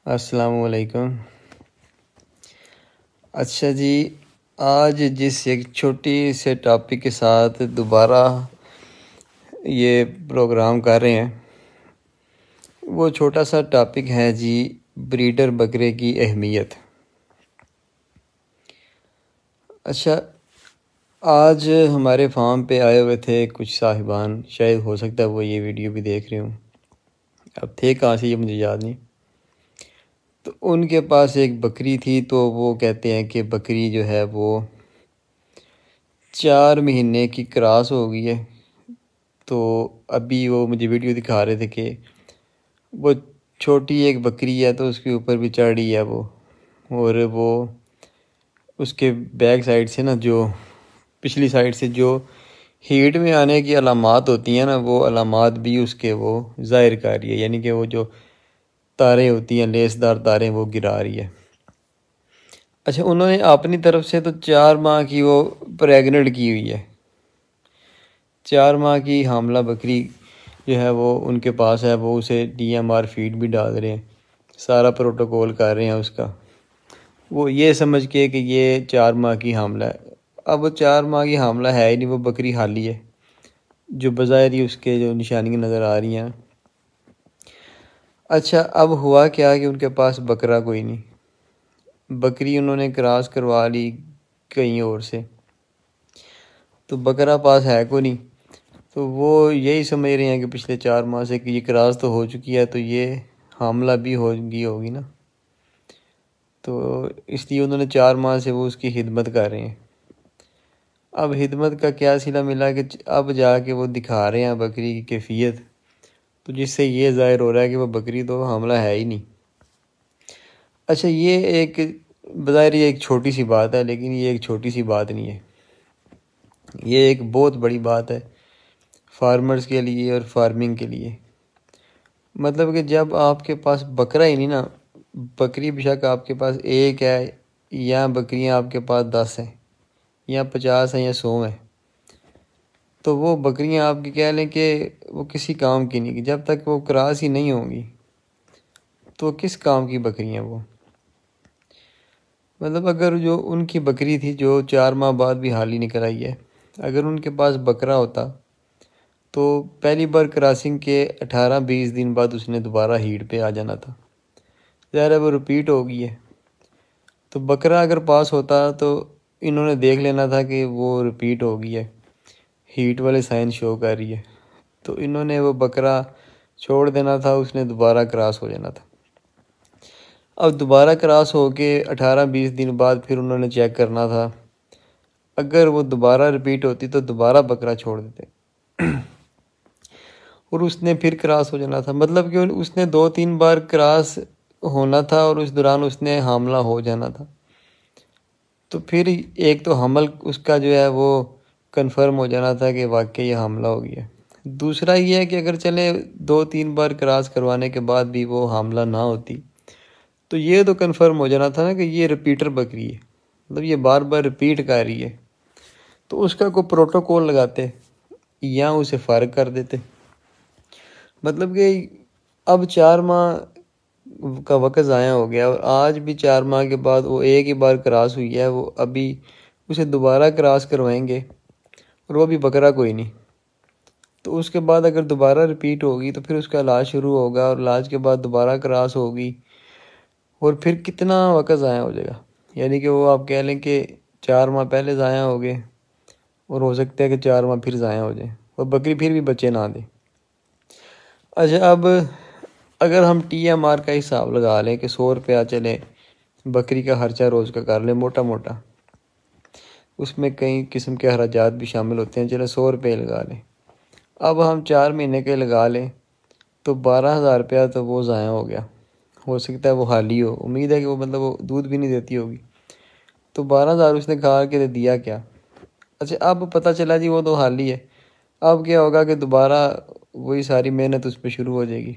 السلام علیکم۔ اچھا جی، آج جس ایک چھوٹی سے ٹاپک کے ساتھ دوبارہ یہ پروگرام کر رہے ہیں، وہ چھوٹا سا ٹاپک ہے جی بریڈر بکرے کی اہمیت۔ اچھا، آج ہمارے فارم پہ آئے ہوئے تھے کچھ صاحبان، شاید ہو سکتا ہے وہ یہ ویڈیو بھی دیکھ رہے ہوں، اب تھے کہاں سے یہ مجھے یاد نہیں۔ تو ان کے پاس ایک بکری تھی، تو وہ کہتے ہیں کہ بکری جو ہے وہ 4 مہینے کی کراس ہو گئی ہے۔ تو ابھی وہ مجھے ویڈیو دکھا رہے تھے کہ وہ چھوٹی ایک بکری ہے، تو اس کے اوپر بھی چڑھی ہے وہ، اور وہ اس کے بیک سائڈ سے نا، جو پچھلی سائڈ سے جو ہیٹ میں آنے کی علامات ہوتی ہیں نا، وہ علامات بھی اس کے وہ ظاہر کر رہی ہے، یعنی کہ وہ جو تاریں ہوتی ہیں، لیس دار تاریں، وہ گرا رہی ہے۔ اچھا، انہوں نے اپنی طرف سے تو 4 ماہ کی وہ پریگننٹ کی ہوئی ہے، 4 ماہ کی حاملہ بکری جو ہے وہ ان کے پاس ہے۔ وہ اسے DMR فیڈ بھی ڈال رہے ہیں، سارا پروٹوکول کر رہے ہیں اس کا، وہ یہ سمجھ کے کہ یہ 4 ماہ کی حاملہ ہے۔ اب وہ 4 ماہ کی حاملہ ہے ہی نہیں، وہ بکری حالی ہے، جو بظاہر ہی اس کے جو نشانیاں نظر آ رہی ہیں۔ اچھا، اب ہوا کیا کہ ان کے پاس بکرا کوئی نہیں، بکری انہوں نے کراس کروا لی کہیں اور سے، تو بکرا پاس ہے کوئی نہیں۔ تو وہ یہی سمجھ رہے ہیں کہ پچھلے 4 ماہ سے کہ یہ کراس تو ہو چکی ہے، تو یہ حاملہ بھی ہوگی نا، تو اس لیے انہوں نے 4 ماہ سے وہ اس کی خدمت کر رہے ہیں۔ اب خدمت کا کیا صلہ ملا کہ اب جا کے وہ دکھا رہے ہیں بکری کی کیفیت، تو جس سے یہ ظاہر ہو رہا ہے کہ وہ بکری تو حاملہ ہے ہی نہیں۔ اچھا، یہ ایک بظاہر یہ ایک چھوٹی سی بات ہے، لیکن یہ ایک چھوٹی سی بات نہیں ہے، یہ ایک بہت بڑی بات ہے فارمرز کے لیے اور فارمنگ کے لیے۔ مطلب کہ جب آپ کے پاس بکرا ہی نہیں نا، بکری بے شک آپ کے پاس ایک ہے یا بکریاں آپ کے پاس 10 ہیں یا 50 ہیں یا 100 ہیں، تو وہ بکریاں آپ کی کہہ لیں کہ وہ کسی کام کی نہیں، جب تک وہ کراس ہی نہیں ہوں گی تو کس کام کی بکریاں وہ۔ مطلب اگر جو ان کی بکری تھی جو 4 ماہ بعد بھی حالی نکل آئی ہے، اگر ان کے پاس بکرا ہوتا تو پہلی بار کراسنگ کے 18-20 دن بعد اس نے دوبارہ ہیٹ پہ آ جانا تھا، ظاہر ہے وہ رپیٹ ہو گئی ہے۔ تو بکرا اگر پاس ہوتا تو انہوں نے دیکھ لینا تھا کہ وہ رپیٹ ہو گئی ہے، ہیٹ والے سائن شو کر رہی ہے، تو انہوں نے وہ بکرا چھوڑ دینا تھا، اس نے دوبارہ کراس ہو جانا تھا۔ اب دوبارہ کراس ہو کے 18-20 دن بعد پھر انہوں نے چیک کرنا تھا، اگر وہ دوبارہ رپیٹ ہوتی تو دوبارہ بکرا چھوڑ دیتے اور اس نے پھر کراس ہو جانا تھا۔ مطلب کہ اس نے 2-3 بار کراس ہونا تھا اور اس دوران اس نے حاملہ ہو جانا تھا، تو پھر ایک تو حمل اس کا جو ہے وہ کنفرم ہو جانا تھا کہ واقعی یہ حاملہ ہو گیا۔ دوسرا یہ ہے کہ اگر چلے 2-3 بار کراس کروانے کے بعد بھی وہ حاملہ نہ ہوتی، تو یہ تو کنفرم ہو جانا تھا نا کہ یہ رپیٹر بکری ہے، مطلب یہ بار بار رپیٹ کر رہی ہے، تو اس کا کوئی پروٹوکول لگاتے یا اسے فارغ کر دیتے۔ مطلب کہ اب 4 ماہ کا وقت ضائع ہو گیا، اور آج بھی 4 ماہ کے بعد وہ ایک ہی بار کراس ہوئی ہے، وہ ابھی اسے دوبارہ کراس کروائیں گے اور وہ بھی بکرا کوئی نہیں، تو اس کے بعد اگر دوبارہ رپیٹ ہوگی تو پھر اس کا علاج شروع ہوگا، اور علاج کے بعد دوبارہ کراس ہوگی، اور پھر کتنا وقت ضائع ہو جائے گا۔ یعنی کہ وہ آپ کہہ لیں کہ 4 ماہ پہلے ضائع ہو گئے، اور ہو سکتا ہے کہ 4 ماہ پھر ضائع ہو جائیں اور بکری پھر بھی بچے نہ دے۔ اچھا، اب اگر ہم TMR کا حساب لگا لیں کہ 100 روپیہ چلے بکری کا خرچہ روز کا کر لیں موٹا موٹا، اس میں کئی قسم کے اخراجات بھی شامل ہوتے ہیں، چلے 100 روپے لگا لیں، اب ہم 4 مہینے کے لگا لیں تو 12,000 روپیہ تو وہ ضائع ہو گیا۔ ہو سکتا ہے وہ حالی ہو، امید ہے کہ وہ مطلب وہ دودھ بھی نہیں دیتی ہوگی، تو 12,000 اس نے کھا کے دیا کیا۔ اچھا، اب پتہ چلا جی وہ تو حالی ہے، اب کیا ہوگا کہ دوبارہ وہی ساری محنت اس پہ شروع ہو جائے گی،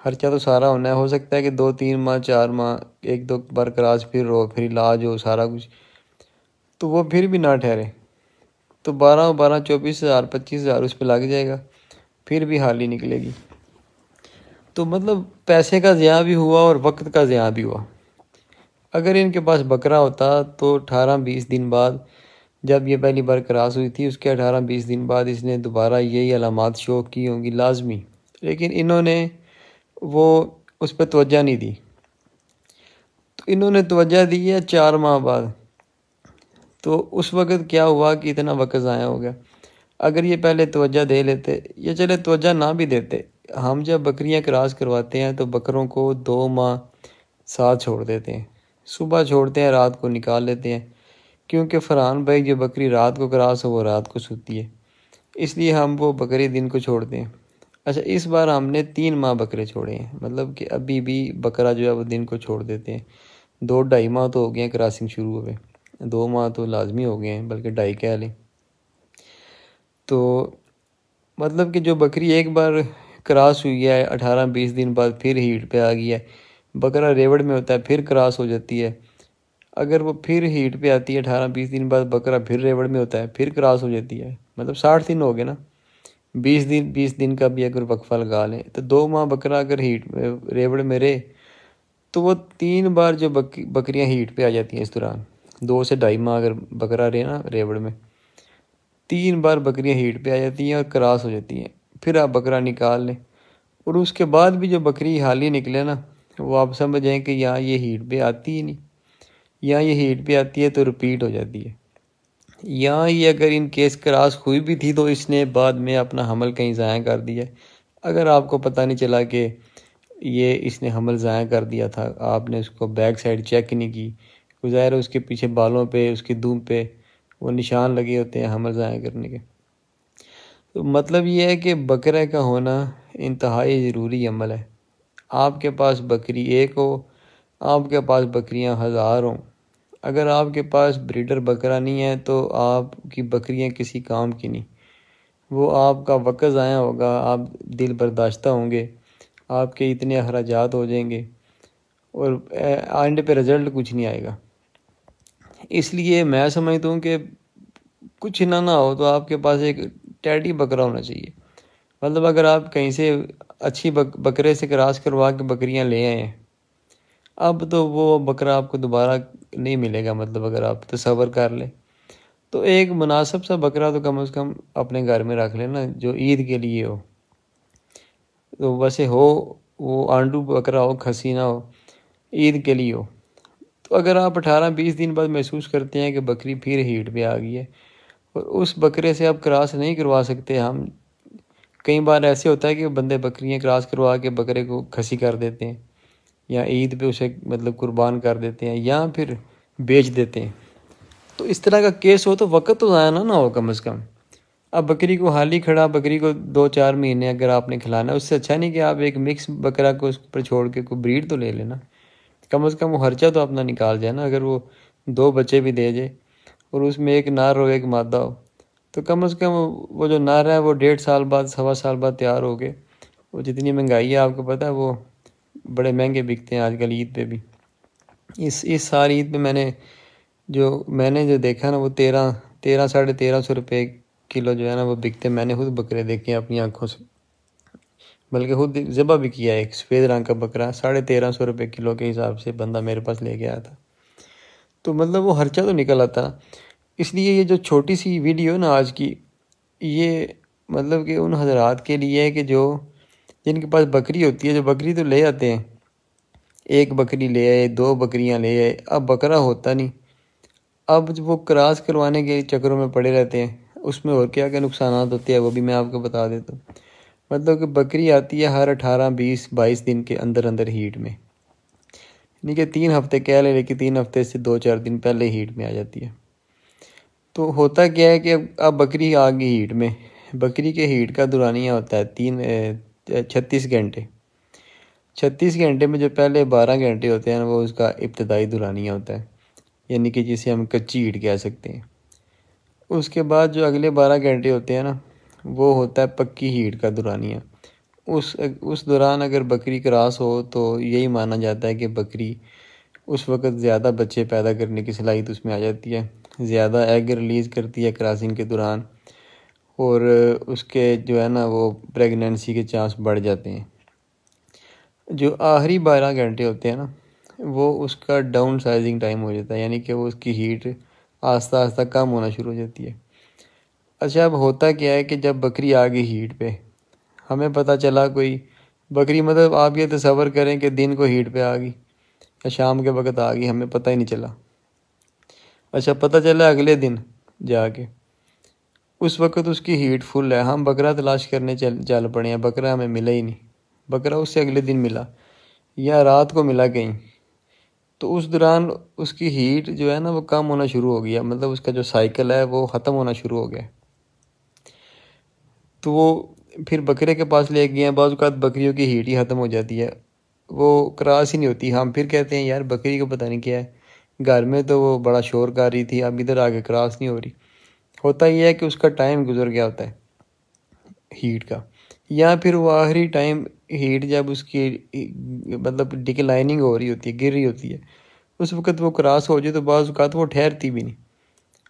خرچہ تو سارا ہونا ہے، ہو سکتا ہے کہ 2-3 ماہ 4 ماہ 1-2 بار کراس پھر ہو، پھر علاج ہو، سارا کچھ، تو وہ پھر بھی نہ ٹھہرے، تو 24,000 25,000 اس پہ لگ جائے گا، پھر بھی حالی نکلے گی۔ تو مطلب پیسے کا ضیاع بھی ہوا اور وقت کا ضیاع بھی ہوا۔ اگر ان کے پاس بکرا ہوتا تو 18-20 دن بعد، جب یہ پہلی بار کراس ہوئی تھی، اس کے 18-20 دن بعد اس نے دوبارہ یہی علامات شو کی ہوں گی لازمی، لیکن انہوں نے وہ اس پہ توجہ نہیں دی۔ تو انہوں نے توجہ دی ہے 4 ماہ بعد۔ تو اس وقت کیا ہوا کہ اتنا وقت ضائع ہو گیا۔ اگر یہ پہلے توجہ دے لیتے، یا چلے توجہ نہ بھی دیتے، ہم جب بکریاں کراس کرواتے ہیں تو بکروں کو 2 ماہ ساتھ چھوڑ دیتے ہیں، صبح چھوڑتے ہیں، رات کو نکال لیتے ہیں، کیونکہ فرحان بھائی جو بکری رات کو کراس ہو وہ رات کو سوتی ہے، اس لیے ہم وہ بکری دن کو چھوڑتے ہیں۔ اچھا، اس بار ہم نے 3 ماہ بکرے چھوڑے ہیں، مطلب کہ ابھی بھی بکرا جو ہے وہ دن کو چھوڑ دیتے ہیں۔ 2-2.5 ماہ تو ہو گئے ہیں کراسنگ شروع ہوئے، 2 ماہ تو لازمی ہو گئے ہیں، بلکہ 2.5 کہہ لیں۔ تو مطلب کہ جو بکری ایک بار کراس ہوئی ہے 18-20 دن بعد پھر ہیٹ پہ آ گئی ہے، بکرا ریوڑ میں ہوتا ہے پھر کراس ہو جاتی ہے، اگر وہ پھر ہیٹ پہ آتی ہے 18-20 دن بعد، بکرا پھر ریوڑ میں ہوتا ہے پھر کراس ہو جاتی ہے، مطلب 60 دن ہو گئے نا۔ 20 دن کا بھی اگر وقفہ لگا لیں تو 2 ماہ بکرا اگر ریوڑ میں رہے تو وہ 3 بار جو بکریاں ہیٹ پہ آ جاتی ہیں اس دوران، 2 سے 2.5 ماہ اگر بکرا رہے نا ریوڑ میں، 3 بار بکریاں ہیٹ پہ آ جاتی ہیں اور کراس ہو جاتی ہیں، پھر آپ بکرا نکال لیں۔ اور اس کے بعد بھی جو بکری حالی نکلے نا، وہ آپ سمجھ جائیں کہ یہاں یہ ہیٹ پہ آتی ہی نہیں، یہاں یہ ہیٹ پہ آتی ہے تو رپیٹ ہو جاتی ہے۔ یہاں یہ اگر ان کیس کراس ہوئی بھی تھی تو اس نے بعد میں اپنا حمل کہیں ضائع کر دیا ہے۔ اگر آپ کو پتہ نہیں چلا کہ یہ اس نے حمل ضائع کر دیا تھا، آپ نے اس کو بیک سائڈ چیک نہیں کی، ظاہر ہے اس کے پیچھے بالوں پہ، اس کی دم پہ وہ نشان لگے ہوتے ہیں حمل ضائع کرنے کے۔ تو مطلب یہ ہے کہ بکرے کا ہونا انتہائی ضروری عمل ہے۔ آپ کے پاس بکری ایک ہو، آپ کے پاس بکریاں 1000 ہوں، اگر آپ کے پاس بریڈر بکرا نہیں ہے تو آپ کی بکریاں کسی کام کی نہیں، وہ آپ کا وقت ضائع ہوگا، آپ دل برداشتہ ہوں گے، آپ کے اتنے اخراجات ہو جائیں گے اور اینڈ پہ رزلٹ کچھ نہیں آئے گا۔ اس لیے میں سمجھتا ہوں کہ کچھ نہ ہو تو آپ کے پاس ایک ٹیڈی بکرا ہونا چاہیے۔ مطلب اگر آپ کہیں سے اچھی بکرے سے کراس کروا کے بکریاں لے آئے ہیں، اب تو وہ بکرا آپ کو دوبارہ نہیں ملے گا، مطلب اگر آپ تصور کر لیں تو ایک مناسب سا بکرا تو کم از کم اپنے گھر میں رکھ لینا جو عید کے لیے ہو، تو ویسے ہو وہ آنڈو بکرا ہو، کھسی نہ ہو، عید کے لیے ہو۔ تو اگر آپ 18-20 دن بعد محسوس کرتے ہیں کہ بکری پھر ہیٹ پہ آ گئی ہے اور اس بکرے سے آپ کراس نہیں کروا سکتے، ہم کئی بار ایسے ہوتا ہے کہ بندے بکریاں کراس کروا کے بکرے کو کھسی کر دیتے ہیں، یا عید پہ اسے مطلب قربان کر دیتے ہیں، یا پھر بیچ دیتے ہیں۔ تو اس طرح کا کیس ہو تو وقت تو ضائع نہ ہو کم از کم۔ اب بکری کو حالی کھڑا، بکری کو 2-4 مہینے اگر آپ نے کھلانا ہے، اس سے اچھا نہیں کہ آپ ایک مکس بکرا کو اس پر چھوڑ کے کوئی بریڈ تو لے لینا، کم از کم وہ خرچہ تو اپنا نکال جائے نا۔ اگر وہ 2 بچے بھی دے جائے اور اس میں ایک نر ہو ایک مادہ ہو، تو کم از کم وہ جو نر ہے وہ 1.5 سال بعد 1.25 سال بعد تیار ہو گئے۔ وہ جتنی مہنگائی ہے آپ کو پتہ ہے، وہ بڑے مہنگے بکتے ہیں آج کل عید پہ بھی۔ اس سال عید پہ میں نے جو دیکھا نا، وہ 1300-1350 روپے کلو جو ہے نا وہ بکتے، میں نے خود بکرے دیکھے ہیں اپنی آنکھوں سے، بلکہ خود ذبح بھی کیا ہے، ایک سفید رنگ کا بکرا 1350 روپے کلو کے حساب سے بندہ میرے پاس لے کے آیا تھا۔ تو مطلب وہ خرچہ تو نکل آتا۔ اس لیے یہ جو چھوٹی سی ویڈیو نا آج کی، یہ مطلب کہ ان حضرات کے لیے ہے کہ جن کے پاس بکری ہوتی ہے، جو بکری تو لے آتے ہیں، ایک بکری لے آئے، 2 بکریاں لے آئے، اب بکرا ہوتا نہیں، اب وہ کراس کروانے کے چکروں میں پڑے رہتے ہیں، اس میں اور کیا کیا نقصانات ہوتے ہیں وہ بھی میں آپ کو بتا دیتا ہوں۔ مطلب کہ بکری آتی ہے ہر 18-20-22 دن کے اندر اندر ہیٹ میں، یعنی کہ 3 ہفتے کہہ لیں، لیکن 3 ہفتے سے 2-4 دن پہلے ہیٹ میں آ جاتی ہے۔ تو ہوتا کیا ہے کہ اب بکری آ گئی ہیٹ میں، بکری کے ہیٹ کا دورانیہ ہوتا ہے 36 گھنٹے۔ 36 گھنٹے میں جو پہلے 12 گھنٹے ہوتے ہیں نا، وہ اس کا ابتدائی دورانیہ ہوتا ہے، یعنی کہ جسے ہم کچی ہیٹ کہہ سکتے ہیں۔ اس کے بعد جو اگلے 12 گھنٹے ہوتے ہیں نا، وہ ہوتا ہے پکی ہیٹ کا دورانیہ۔ اس دوران اگر بکری کراس ہو تو یہی مانا جاتا ہے کہ بکری اس وقت زیادہ بچے پیدا کرنے کی صلاحیت اس میں آ جاتی ہے، زیادہ ایگ ریلیز کرتی ہے کراسنگ کے دوران، اور اس کے جو ہے نا وہ پریگننسی کے چانس بڑھ جاتے ہیں۔ جو آخری 12 گھنٹے ہوتے ہیں نا، وہ اس کا ڈاؤن سائزنگ ٹائم ہو جاتا ہے، یعنی کہ وہ اس کی ہیٹ آہستہ آہستہ کم ہونا شروع ہو جاتی ہے۔ اچھا، اب ہوتا کیا ہے کہ جب بکری آ گئی ہیٹ پہ، ہمیں پتہ چلا کوئی بکری، مطلب آپ یہ تصور کریں کہ دن کو ہیٹ پہ آ گئی یا شام کے وقت آ گئی، ہمیں پتہ ہی نہیں چلا۔ اچھا، پتہ چلا اگلے دن جا کے، اس وقت اس کی ہیٹ فل ہے، ہم بکرا تلاش کرنے چل پڑے ہیں، بکرا ہمیں ملا ہی نہیں، بکرا اس سے اگلے دن ملا یا رات کو ملا کہیں، تو اس دوران اس کی ہیٹ جو ہے نا وہ کم ہونا شروع ہو گیا، مطلب اس کا جو سائیکل ہے وہ ختم ہونا شروع ہو گیا۔ تو وہ پھر بکرے کے پاس لے گئے ہیں، بعض اوقات بکریوں کی ہیٹ ہی ختم ہو جاتی ہے، وہ کراس ہی نہیں ہوتی، ہم پھر کہتے ہیں یار بکری کو پتہ نہیں کیا ہے، گھر میں تو وہ بڑا شور کر رہی تھی، اب ادھر آ کے کراس نہیں ہو رہی۔ ہوتا یہ ہے کہ اس کا ٹائم گزر گیا ہوتا ہے ہیٹ کا، یا پھر وہ آخری ٹائم ہیٹ جب اس کی مطلب ڈکلائننگ ہو رہی ہوتی ہے، گر رہی ہوتی ہے، اس وقت وہ کراس ہو جائے تو بعض اوقات وہ ٹھہرتی بھی نہیں،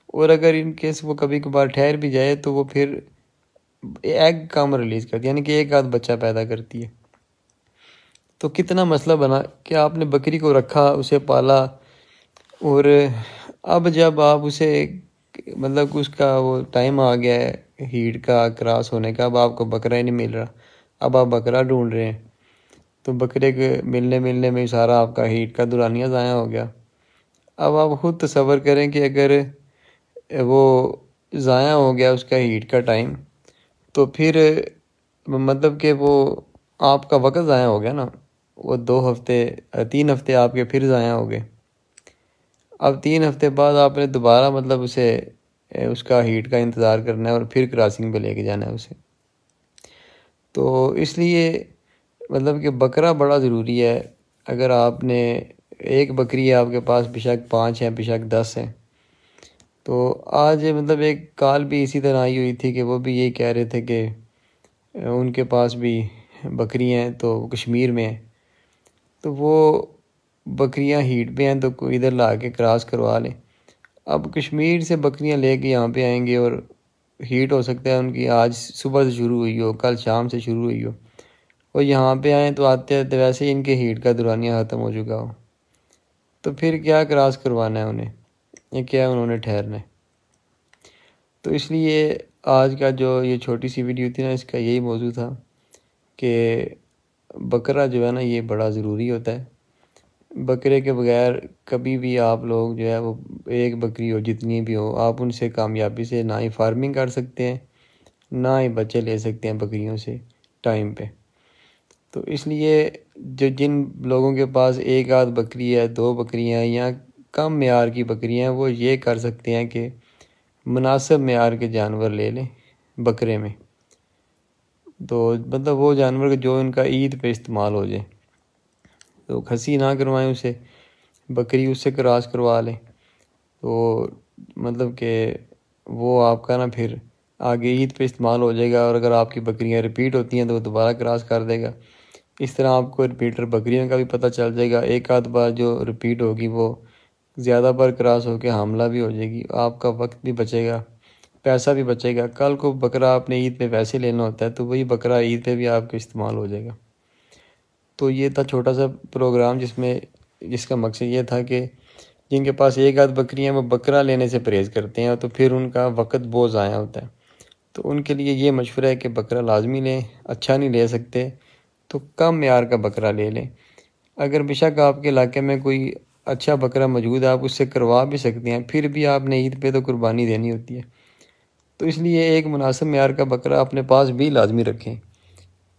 اور اگر ان کیس وہ کبھی کبھار ٹھہر بھی جائے تو وہ پھر ایگ کم ریلیز کرتی ہے، یعنی کہ ایک آدھ بچہ پیدا کرتی ہے۔ تو کتنا مسئلہ بنا کہ آپ نے بکری کو رکھا، اسے پالا، اور اب جب آپ اسے مطلب اس کا وہ ٹائم آ گیا ہے ہیٹ کا کراس ہونے کا، اب آپ کو بکرا ہی نہیں مل رہا، اب آپ بکرا ڈھونڈ رہے ہیں، تو بکرے کے ملنے میں سارا آپ کا ہیٹ کا دورانیہ ضائع ہو گیا۔ اب آپ خود تصور کریں کہ اگر وہ ضائع ہو گیا اس کا ہیٹ کا ٹائم، تو پھر مطلب کہ وہ آپ کا وقت ضائع ہو گیا نا، وہ 2 ہفتے 3 ہفتے آپ کے پھر ضائع ہو گئے۔ اب 3 ہفتے بعد آپ نے دوبارہ مطلب اسے اس کا ہیٹ کا انتظار کرنا ہے اور پھر کراسنگ پہ لے کے جانا ہے اسے۔ تو اس لیے مطلب کہ بکرا بڑا ضروری ہے۔ اگر آپ نے ایک بکری ہے آپ کے پاس، بے شک 5 ہیں، بے شک 10 ہیں، تو آج مطلب ایک کال بھی اسی طرح آئی ہوئی تھی کہ وہ بھی یہی کہہ رہے تھے کہ ان کے پاس بھی بکری ہیں تو کشمیر میں ہیں، تو وہ بکریاں ہیٹ پہ ہیں تو کوئی ادھر لا کے کراس کروا لیں۔ اب کشمیر سے بکریاں لے کے یہاں پہ آئیں گے اور ہیٹ ہو سکتا ہے ان کی آج صبح سے شروع ہوئی ہو، کل شام سے شروع ہوئی ہو، اور یہاں پہ آئیں تو آتے آتے ویسے ہی ان کے ہیٹ کا دورانیہ ختم ہو چکا ہو، تو پھر کیا کراس کروانا ہے انہیں، یہ کیا انہوں نے ٹھہرنا ہے۔ تو اس لیے آج کا جو یہ چھوٹی سی ویڈیو تھی نا، اس کا یہی موضوع تھا کہ بکرا جو ہے نا یہ بڑا ضروری ہوتا ہے۔ بکرے کے بغیر کبھی بھی آپ لوگ جو ہے وہ ایک بکری ہو جتنی بھی ہو، آپ ان سے کامیابی سے نہ ہی فارمنگ کر سکتے ہیں، نہ ہی بچے لے سکتے ہیں بکریوں سے ٹائم پہ۔ تو اس لیے جن لوگوں کے پاس ایک آدھ بکری ہے، 2 بکریاں ہیں یا کم معیار کی بکریاں ہیں، وہ یہ کر سکتے ہیں کہ مناسب معیار کے جانور لے لیں بکرے میں، تو مطلب وہ جانور جو ان کا عید پہ استعمال ہو جائے، تو کھسی نہ کروائیں اسے، بکری اس سے کراس کروا لیں، تو مطلب کہ وہ آپ کا نا پھر آگے عید پہ استعمال ہو جائے گا، اور اگر آپ کی بکریاں ریپیٹ ہوتی ہیں تو وہ دوبارہ کراس کر دے گا۔ اس طرح آپ کو ریپیٹر بکریوں کا بھی پتہ چل جائے گا، ایک آدھ بار جو ریپیٹ ہوگی وہ زیادہ بار کراس ہو کے حاملہ بھی ہو جائے گی، آپ کا وقت بھی بچے گا، پیسہ بھی بچے گا، کل کو بکرا آپ نے عید پہ ویسے لینا ہوتا ہے تو وہی بکرا عید پہ بھی آپ کا استعمال ہو جائے گا۔ تو یہ تھا چھوٹا سا پروگرام جس کا مقصد یہ تھا کہ جن کے پاس ایک آدھ بکری ہیں وہ بکرا لینے سے پرہیز کرتے ہیں، تو پھر ان کا وقت بہت ضائع ہوتا ہے، تو ان کے لیے یہ مشورہ ہے کہ بکرا لازمی لیں، اچھا نہیں لے سکتے تو کم معیار کا بکرا لے لیں۔ اگر بے شک آپ کے علاقے میں کوئی اچھا بکرا موجود ہے، آپ اس سے کروا بھی سکتے ہیں، پھر بھی آپ نے عید پہ تو قربانی دینی ہوتی ہے، تو اس لیے ایک مناسب معیار کا بکرا اپنے پاس بھی لازمی رکھیں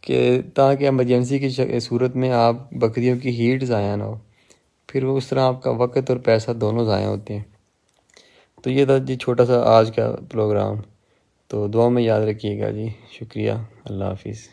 کہ تاکہ ایمرجنسی کی صورت میں آپ بکریوں کی ہیٹ ضائع نہ ہو، پھر وہ اس طرح آپ کا وقت اور پیسہ دونوں ضائع ہوتے ہیں۔ تو یہ تھا جی چھوٹا سا آج کا پروگرام، تو دعا میں یاد رکھیے گا جی، شکریہ، اللہ حافظ۔